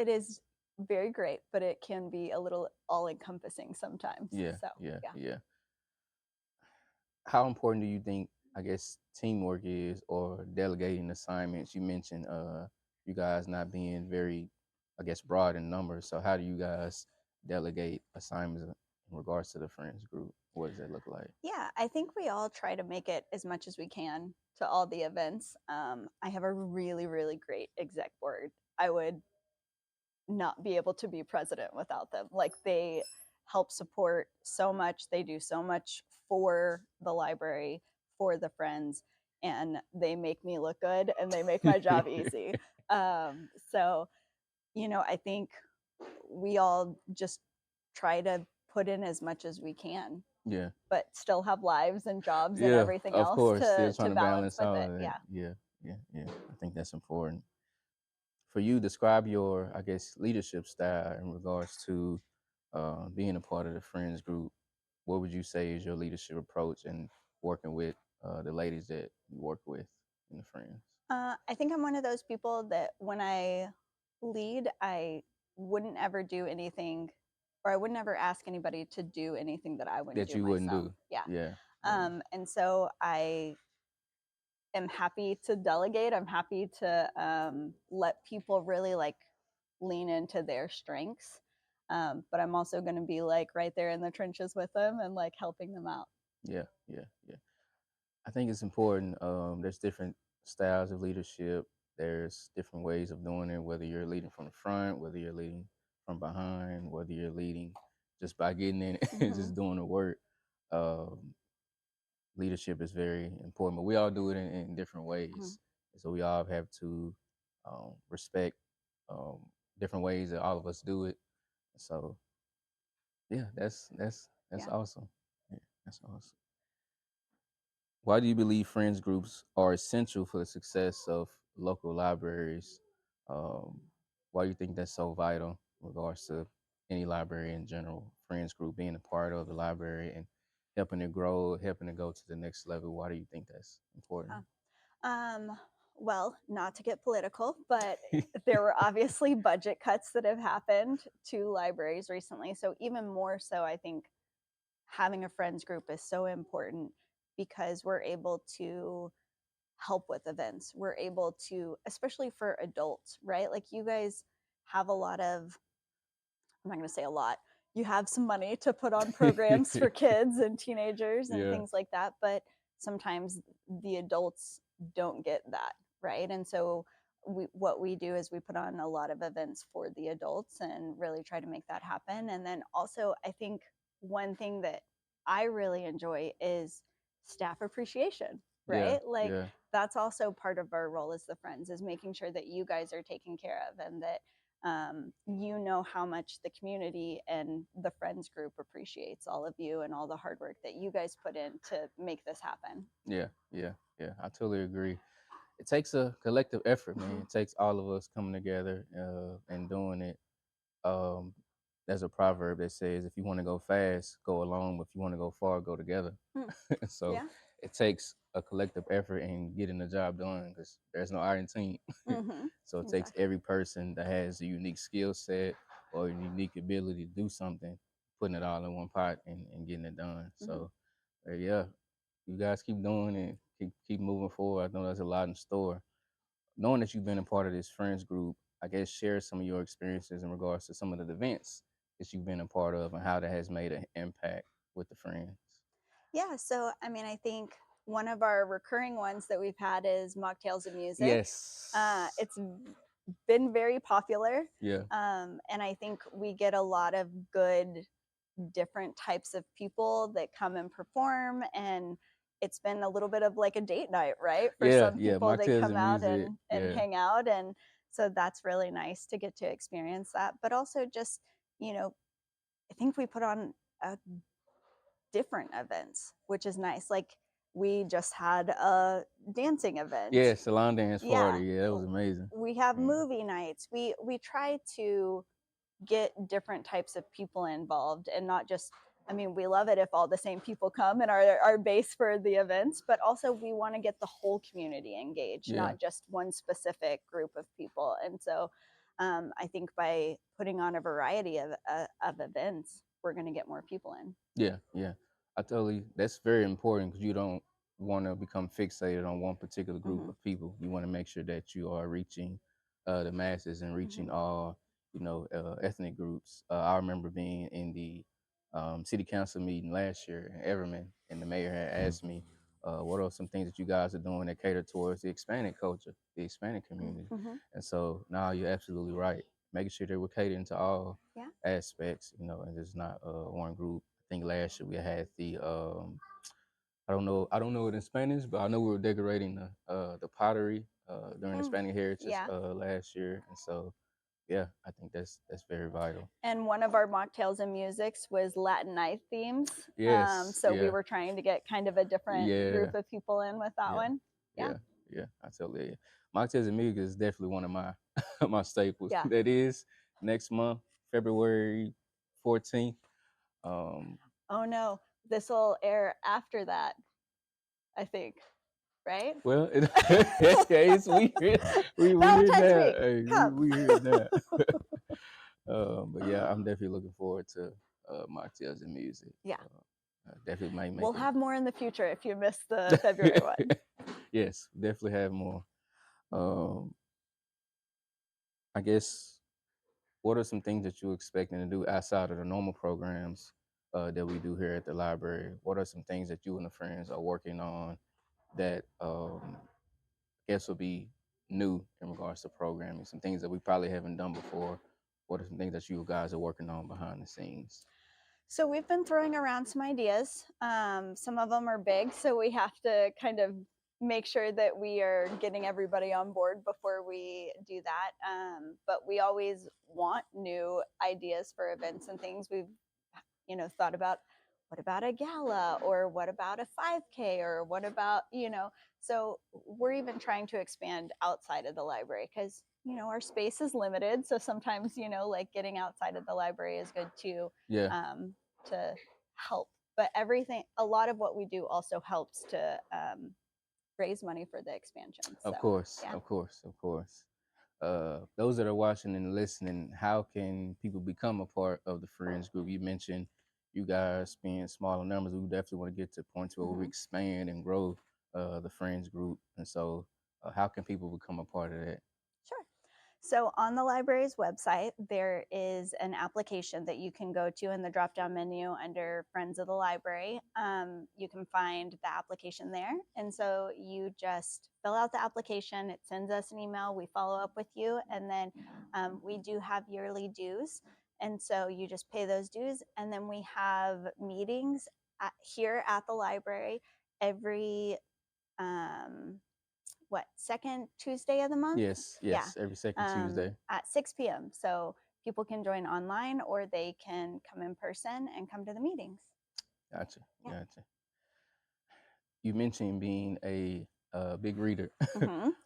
G: is very great, but it can be a little all encompassing sometimes.
C: Yeah.
G: So, yeah.
C: How important do you think, I guess, teamwork is, or delegating assignments? You mentioned you guys not being very, I guess, broad in numbers. So how do you guys delegate assignments in regards to the friends group? What does that look like?
G: Yeah, I think we all try to make it as much as we can to all the events. I have a really, really great exec board. I would not be able to be president without them. Like, they help support so much. They do so much for the library, for the Friends, and they make me look good and they make my job easy. So, I think we all just try to put in as much as we can,
C: Yeah.
G: but still have lives and jobs and
C: Yeah,
G: everything
C: of
G: else
C: course. Still
G: to
C: trying to
G: balance
C: balance
G: with
C: all
G: it.
C: of that.
G: Yeah.
C: Yeah, yeah, yeah. I think that's important. For you, describe your, I guess, leadership style in regards to being a part of the Friends group. What would you say is your leadership approach in working with the ladies that you work with in the Friends?
G: I think I'm one of those people that when I lead, I wouldn't ever do anything, or I would never ask anybody to do anything that I wouldn't
C: That
G: do
C: you wouldn't
G: myself.
C: do.
G: Yeah.
C: Yeah. Yeah.
G: And so I am happy to delegate. I'm happy to let people really like lean into their strengths. But I'm also going to be like right there in the trenches with them and like helping them out.
C: Yeah. Yeah. Yeah. I think it's important. There's different styles of leadership. There's different ways of doing it, whether you're leading from the front, whether you're leading from behind, whether you're leading just by getting in and just doing the work. Um, Leadership is very important, but we all do it in different ways. So we all have to respect um, different ways that all of us do it. So yeah, that's
G: Yeah.
C: awesome. Yeah, that's awesome. Why do you believe friends groups are essential for the success of local libraries? Um, why do you think that's so vital in regards to any library in general? Friends group being a part of the library and helping it grow, helping it go to the next level. Why do you think that's important?
G: Um, well, not to get political, but there were obviously budget cuts that have happened to libraries recently. So, even more so, I think having a friends group is so important because we're able to help with events. We're able to, especially for adults, right? Like, you guys have a lot of, I'm not going to say a lot, you have some money to put on programs for kids and teenagers and
C: Yeah,
G: things like that, but sometimes the adults don't get that, right? And so what we do is we put on a lot of events for the adults and really try to make that happen. And then also, I think one thing that I really enjoy is staff appreciation,
C: yeah,
G: right? Like,
C: yeah,
G: that's also part of our role as the Friends, is making sure that you guys are taken care of and that how much the community and the Friends group appreciates all of you and all the hard work that you guys put in to make this happen.
C: yeah, yeah, yeah. I totally agree. It takes a collective effort, man. It takes all of us coming together and doing it. Um, there's a proverb that says, "If you want to go fast, go alone. But if you want to go far, go together."
G: Mm.
C: So
G: Yeah.
C: it takes a collective effort in getting the job done because there's no iron team.
G: Mm-hmm.
C: So it takes
G: Exactly.
C: every person that has a unique skill set or a unique ability to do something, putting it all in one pot and getting it done. So yeah, you guys keep doing it, keep moving forward. I know there's a lot in store. Knowing that you've been a part of this friends group, I guess share some of your experiences in regards to some of the events that you've been a part of and how that has made an impact with the friends.
G: Yeah. So, I mean, I think one of our recurring ones that we've had is Mocktails of Music.
C: Yes.
G: It's been very popular.
C: Yeah.
G: And I think we get a lot of good, different types of people that come and perform. And it's been a little bit of like a date night, right? For
C: Yeah.
G: some
C: Yeah.
G: people, they
C: Mocktails
G: come
C: and
G: out
C: music.
G: and
C: Yeah.
G: hang out. And so that's really nice to get to experience that. But also just, I think we put on a different events, which is nice. Like, we just had a dancing event.
C: Yeah. Salon dance
G: Yeah.
C: party. Yeah. That was amazing.
G: We have
C: Yeah.
G: movie nights. We try to get different types of people involved and not just, I mean, we love it if all the same people come and are our base for the events, but also we want to get the whole community engaged,
C: Yeah.
G: not just one specific group of people. And so I think by putting on a variety of events, we're going to get more people in.
C: Yeah, yeah. That's very important because you don't want to become fixated on one particular group of people. You want to make sure that you are reaching the masses and reaching all, ethnic groups. I remember being in the city council meeting last year in Everman, and the mayor had asked me, what are some things that you guys are doing that cater towards the Hispanic culture, the Hispanic community? And so now you're absolutely right. making sure that we're catering to all
G: Yeah.
C: aspects, and it's not one group. I think last year we had the I don't know it in Spanish, but I know we were decorating the pottery during the Hispanic Heritage
G: Yeah.
C: last year, and so yeah, I think that's very vital.
G: And one of our mocktails and musics was Latin night themes.
C: Yes,
G: So we
C: yeah,
G: were trying to get kind of a different
C: yeah,
G: group of people in with that
C: yeah,
G: one. Yeah.
C: yeah. I totally. Mocktails and music is definitely one of my my staples.
G: Yeah.
C: That is next month, February 14th.
G: Oh no, this will air after that, I think. Right?
C: Well, it's we hear we hear
G: Valentine's
C: that.
G: week,
C: Hey,
G: come.
C: we hear that. But yeah, I'm definitely looking forward to mocktails and music.
G: Yeah.
C: Definitely might make
G: We'll
C: it.
G: have more in the future if you missed the February one.
C: Yes, definitely have more. I guess, what are some things that you're expecting to do outside of the normal programs that we do here at the library? What are some things that you and the friends are working on that I guess will be new in regards to programming? Some things that we probably haven't done before. What are some things that you guys are working on behind the scenes?
G: So we've been throwing around some ideas. Some of them are big, so we have to kind of make sure that we are getting everybody on board before we do that. But we always want new ideas for events and things. We've thought about, what about a gala, or what about a 5K, or what about, so we're even trying to expand outside of the library, because our space is limited. So sometimes like getting outside of the library is good too,
C: Yeah,
G: to help. But a lot of what we do also helps to raise money for the expansion.
C: of
G: So
C: course,
G: yeah.
C: of course, of course. Those that are watching and listening, how can people become a part of the Friends group? You mentioned you guys being smaller numbers. We definitely want to get to a point where we expand and grow the Friends group. And so, how can people become a part of that?
G: Sure. So on the library's website, there is an application that you can go to in the drop-down menu under Friends of the Library. You can find the application there. And so you just fill out the application. It sends us an email. We follow up with you. And then we do have yearly dues. And so you just pay those dues. And then we have meetings here at the library every second Tuesday of the month?
C: Yes,
G: Yeah.
C: every second Tuesday.
G: At 6 p.m. So people can join online, or they can come in person and come to the meetings.
C: Gotcha,
G: Yeah.
C: gotcha. You mentioned being a big reader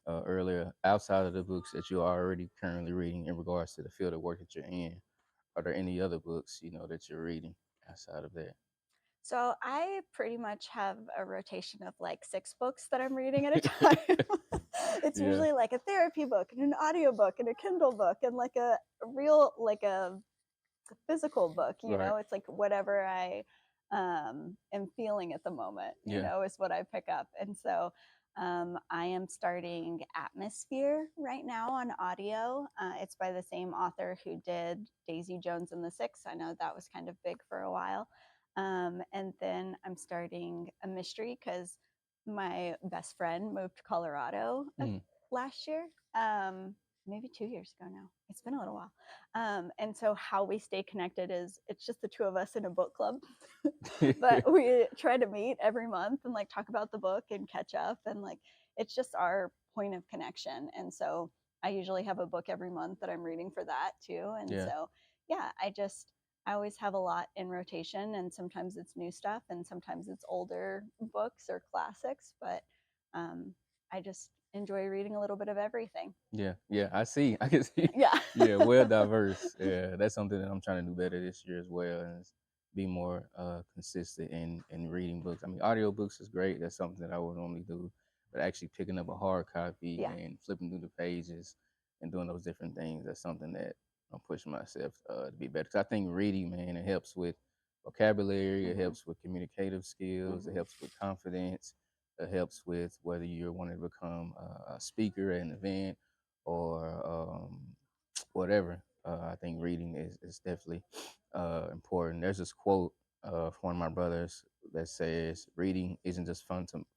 C: earlier. Outside of the books that you're already currently reading in regards to the field of work that you're in, are there any other books that you're reading outside of that?
G: So I pretty much have a rotation of like 6 books that I'm reading at a time. It's
C: Yeah.
G: usually like a therapy book and an audio book and a Kindle book and like a real, like a physical book,
C: Right.
G: it's like whatever I am feeling at the moment,
C: Yeah.
G: is what I pick up. And so I am starting Atmosphere right now on audio. It's by the same author who did Daisy Jones and the Six. I know that was kind of big for a while. And then I'm starting a mystery because my best friend moved to Colorado last year. Maybe 2 years ago now. It's been a little while. And so how we stay connected is it's just the two of us in a book club. But we try to meet every month and like talk about the book and catch up, and like it's just our point of connection. And so I usually have a book every month that I'm reading for that too. And
C: Yeah.
G: so yeah, I always have a lot in rotation, and sometimes it's new stuff and sometimes it's older books or classics, but I just enjoy reading a little bit of everything.
C: Yeah, I see. I can see.
G: Yeah.
C: Yeah, well diverse. Yeah, that's something that I'm trying to do better this year as well, and be more consistent in reading books. I mean, audiobooks is great. That's something that I would normally do, but actually picking up a hard copy
G: Yeah.
C: and flipping through the pages and doing those different things, that's something that I'm pushing myself to be better. Because I think reading, man, it helps with vocabulary, it helps with communicative skills, it helps with confidence, it helps with whether you're wanting to become a speaker at an event or whatever. I think reading is definitely important. There's this quote from one of my brothers that says, "Reading isn't just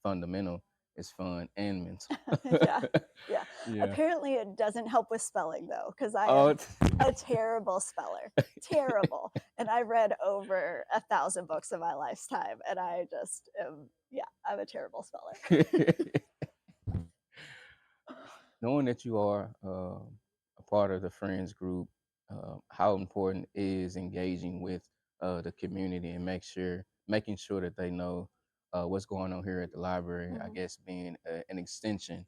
C: fundamental; it's fun and mental.
G: Yeah, yeah.
C: Yeah.
G: Apparently, it doesn't help with spelling though, because I
C: Oh,
G: am a terrible speller, terrible. And I read over 1,000 books in my lifetime, and I just am, yeah, I'm a terrible speller.
C: knowing that you are a part of the friends group, how important is engaging with the community and making sure that they know what's going on here at the library. I
G: Mhm.
C: guess being an extension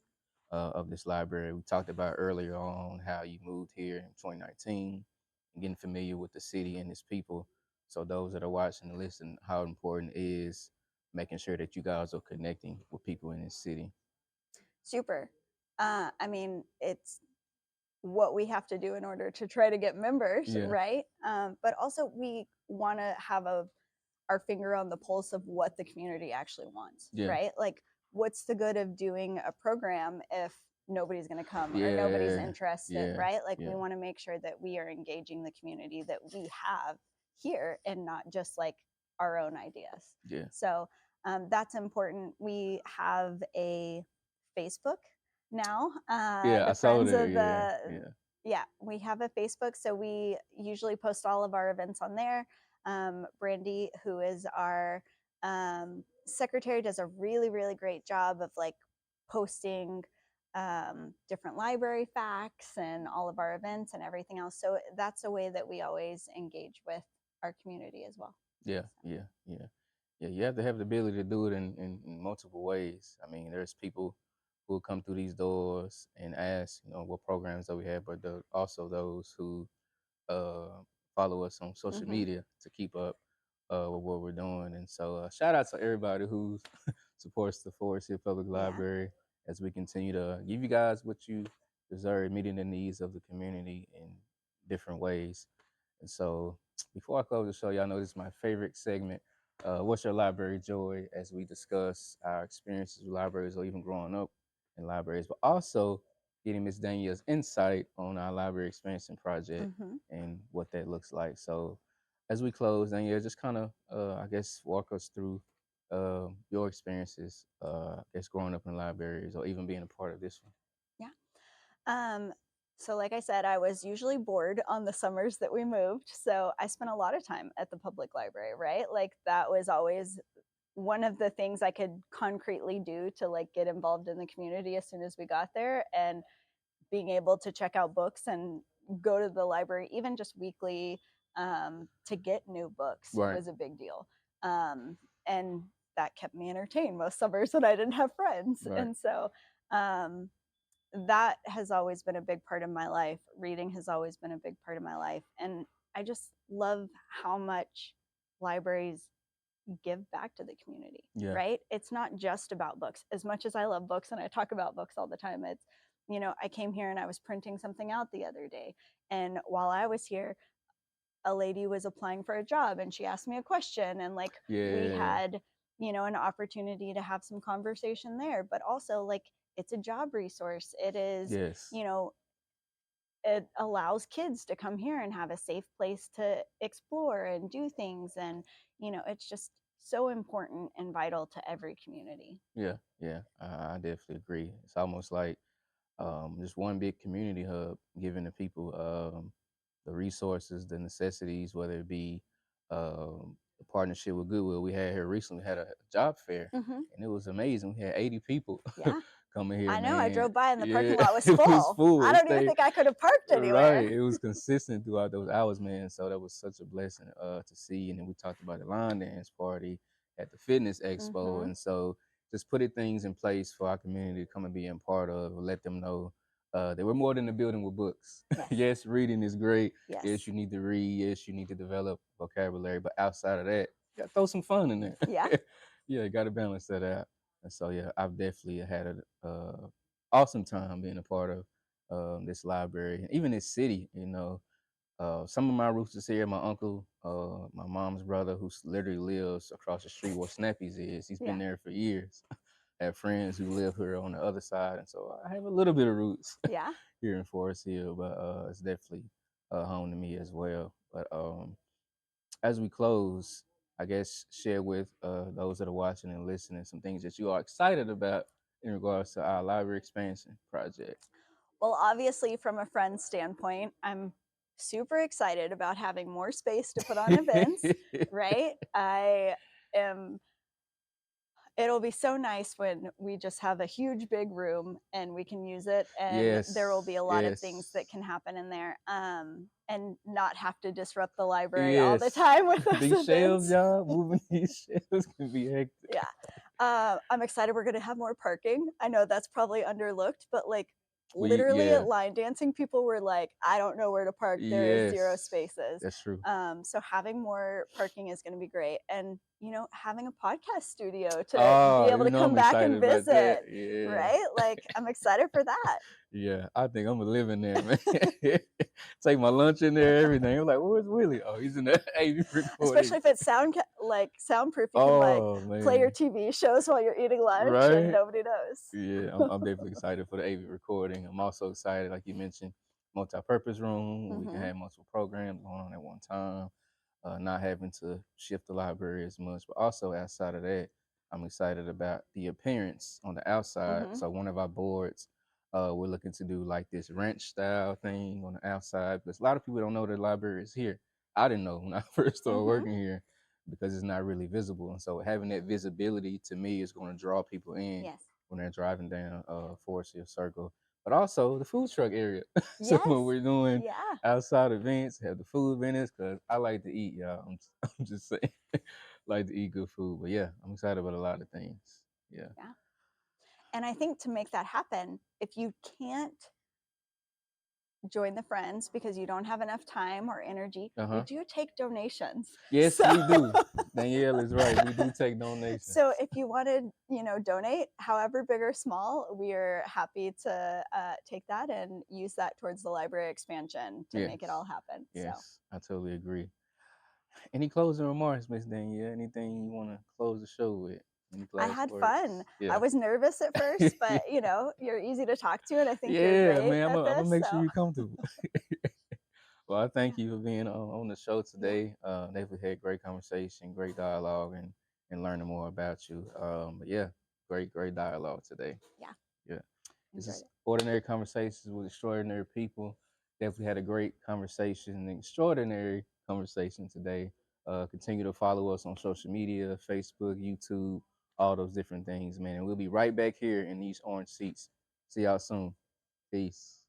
C: of this library. We talked about earlier on how you moved here in 2019 and getting familiar with the city and its people. So those that are watching and listening, how important is making sure that you guys are connecting with people in this city.
G: Super. I mean, it's what we have to do in order to try to get members,
C: Yeah.
G: right? But also, we want to have our finger on the pulse of what the community actually wants,
C: Yeah.
G: right? Like, what's the good of doing a program if nobody's going to come or nobody's
C: Yeah,
G: interested,
C: yeah,
G: right? Like, we
C: yeah,
G: want to make sure that we are engaging the community that we have here and not just like our own ideas.
C: yeah,
G: So that's important. We have a Facebook now.
C: yeah. I
G: The
C: saw
G: Friends
C: that.
G: of
C: Yeah,
G: the
C: yeah,
G: Yeah, we have a Facebook, so we usually post all of our events on there. Brandy, who is our secretary, does a really, really great job of like posting different library facts and all of our events and everything else. So that's a way that we always engage with our community as well.
C: yeah, yeah, yeah, yeah. You have to have the ability to do it in multiple ways. I mean, there's people who come through these doors and ask, what programs that we have, but also those who uh, follow us on social
G: Mm-hmm.
C: media to keep up with what we're doing. And so, shout out to everybody who supports the Forest Hill Public
G: Yeah.
C: Library as we continue to give you guys what you deserve, meeting the needs of the community in different ways. And so, before I close the show, y'all know this is my favorite segment. What's your library joy? As we discuss our experiences with libraries or even growing up in libraries, but also getting Miss Danielle's insight on our library expansion project
G: Mm-hmm.
C: and what that looks like. So, as we close, Danielle, just kind of, I guess, walk us through your experiences, I guess, growing up in libraries or even being a part of this one.
G: Yeah. So like I said, I was usually bored on the summers that we moved. So I spent a lot of time at the public library, right? Like that was always one of the things I could concretely do to like get involved in the community as soon as we got there. And being able to check out books and go to the library, even just weekly, to get new books
C: Right.
G: was a big deal. And that kept me entertained most summers when I didn't have friends.
C: Right.
G: And so um, that has always been a big part of my life. Reading has always been a big part of my life. And I just love how much libraries give back to the community,
C: Yeah.
G: right? It's not just about books. As much as I love books and I talk about books all the time, it's, I came here and I was printing something out the other day. And while I was here, a lady was applying for a job and she asked me a question. And like, we
C: Yeah.
G: had, an opportunity to have some conversation there. But also, like, it's a job resource. It is,
C: Yes.
G: it allows kids to come here and have a safe place to explore and do things. And, it's just so important and vital to every community.
C: Yeah. Yeah. I definitely agree. It's almost like just one big community hub, giving the people the resources, the necessities, whether it be a partnership with Goodwill. We had here recently had a job fair,
G: Mm-hmm.
C: and it was amazing. We had 80 people
G: Yeah.
C: coming here.
G: I know.
C: Man.
G: I drove by and the parking
C: Yeah,
G: lot was
C: it
G: full.
C: was full.
G: I
C: It
G: don't even
C: stayed-
G: think I could have parked anywhere.
C: Right. It was consistent throughout those hours, man. So that was such a blessing to see. And then we talked about the line dance party at the fitness expo.
G: Mhm.
C: And so just putting things in place for our community to come and be a part of, let them know that we're more than a building with books.
G: Yes.
C: Yes, reading is great.
G: Yes.
C: Yes, you need to read. Yes, you need to develop vocabulary. But outside of that, you got to throw some fun in there.
G: Yeah.
C: Yeah, you got to balance that out. And so, yeah, I've definitely had an awesome time being a part of this library, even this city. Some of my roots is here. My uncle, my mom's brother, who literally lives across the street where Snappy's is. He's been
G: Yeah.
C: there for years. I have friends who live here on the other side, and so I have a little bit of roots
G: Yeah.
C: here in Forest Hill, but it's definitely home to me as well. But as we close, I guess share with those that are watching and listening some things that you are excited about in regards to our library expansion project?
G: Well, obviously, from a friend's standpoint, I'm super excited about having more space to put on events, right? I am It'll be so nice when we just have a huge big room and we can use it, and there will be a lot of things that can happen in there, and not have to disrupt the library all the time with those
C: These
G: events.
C: shelves, y'all, moving these shelves can be hectic.
G: Yeah. I'm excited we're gonna have more parking. I know that's probably underlooked, but like literally at line dancing, people were like, I don't know where to park. There is 0 spaces.
C: That's true.
G: So having more parking is gonna be great. And having a podcast studio to be able to come back and visit. Right? Like I'm excited for that.
C: Yeah, I think I'm gonna live in there, man. Take my lunch in there, everything. I'm like, where's Willie? Oh, he's in the AV recording.
G: Especially if it's soundproof, you can play your TV shows while you're eating lunch and nobody knows.
C: Yeah, I'm definitely excited for the AV recording. I'm also excited, like you mentioned, multi-purpose room. We can have multiple programs going on at one time, not having to shift the library as much. But also outside of that, I'm excited about the appearance on the outside. So one of our boards, we're looking to do like this ranch style thing on the outside, because a lot of people don't know the library is here. I didn't know when I first started working here, because it's not really visible. And so having that visibility to me is going to draw people in when they're driving down Forest Hill Circle. But also the food truck area. So when we're doing outside events, have the food vendors, because I like to eat, y'all. I'm just saying, like to eat good food. But yeah, I'm excited about a lot of things. Yeah.
G: And I think to make that happen, if you can't join the Friends because you don't have enough time or energy, we do take donations.
C: Yes, we do. Danielle is right. We do take donations.
G: So if you want to, donate, however big or small, we are happy to take that and use that towards the library expansion to make it all happen.
C: Yes, I totally agree. Any closing remarks, Miss Danielle? Anything you want to close the show with?
G: I had fun. I was nervous at first, but you're easy to talk to, and I think you're great
C: man. I'm gonna make sure
G: so.
C: you're comfortable. Well, I thank you for being on the show today. Definitely had great conversation, great dialogue, and learning more about you. But yeah, great dialogue today. Yeah. This is Ordinary Conversations with Extraordinary People. Definitely had a great conversation, an extraordinary conversation today. Continue to follow us on social media, Facebook, YouTube, all those different things, man. And we'll be right back here in these orange seats. See y'all soon. Peace.